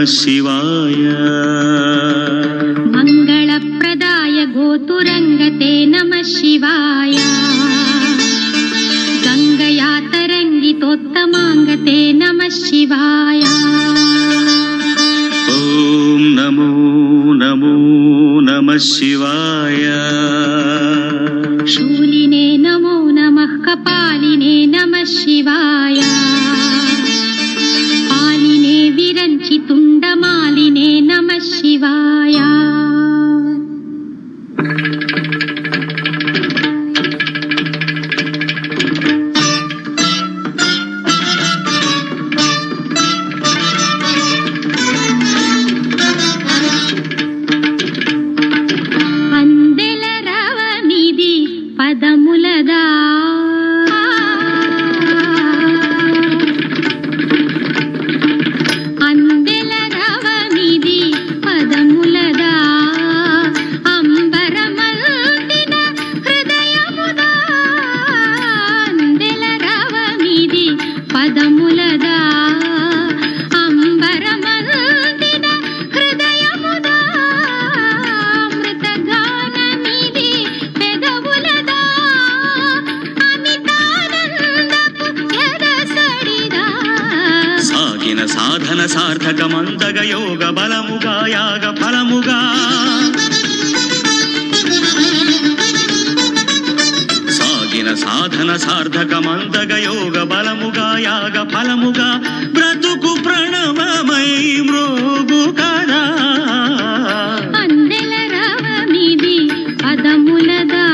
शिवाय मंगलप्रदाय गोतुरंगते नमः शिवाय गंगया तरंगितोत्तमांगते नमः शिवाय ओम नमो नमो नमः शिवाय शूलिने नमो नमः कपालिने नमः शिवाय विरंचि तुंडमालिने नमः शिवाय अंदेल रवनिधि पदमुलदा సాధన సార్థకమంతగ యోగ బలముగా యాగ ఫలముగా సాగిన సాధన సార్థకమంతగ యోగ బలముగా యాగ ఫలముగా బ్రతుకు ప్రణవమై మ్రోగు కదా అందెల రవమిది పదములదా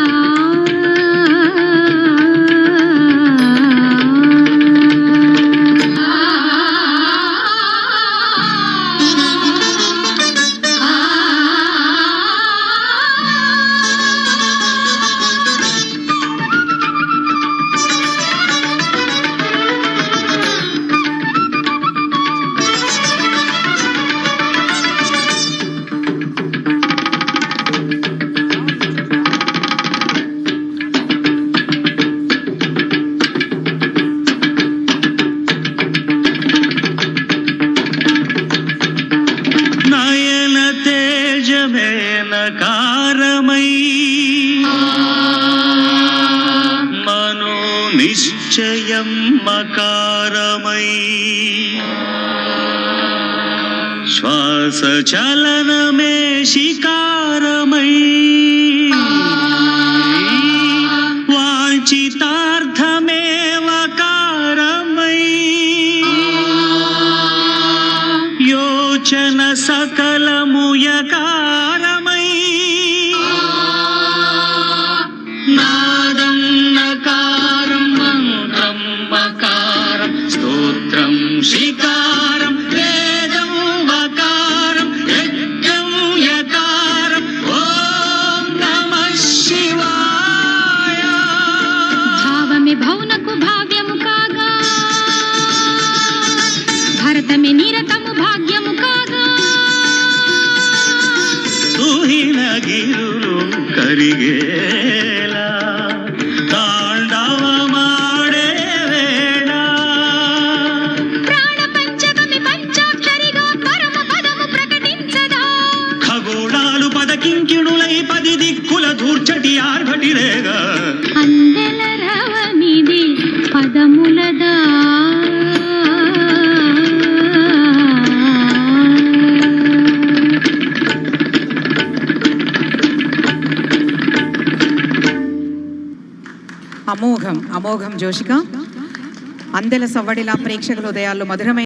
కారమై మనో నిశ్చయం మకారమై శ్వాస చలనమే శికారమై వాంఛితార్థమేవ కారమై యోచన సకలముయకారమై నాదం నకారం మంత్రం మకారం స్తోత్రం శికారం వేదం వకారం యజ్ఞం యకారం ఓం నమః శివాయ భావమే భౌనకు భావ్యము కాగా భరతమే నిరతము భాగ్యము కాగా తుహిన గిరులు కరిగేలా తాండవమాడే వేళ ప్రాణ పంచకమి పంచాక్షరిగా పరమ పదము ప్రకటించదా ఖగోళాలు పదకింకిణులై పది దిక్కుల దూర్చటి ఆర్భటిరేగా అందెల రవమిది పదములదా అమోఘం అమోఘం జోషిక అందెల సవ్వడిలా ప్రేక్షకుల హృదయాల్లో మధురమైన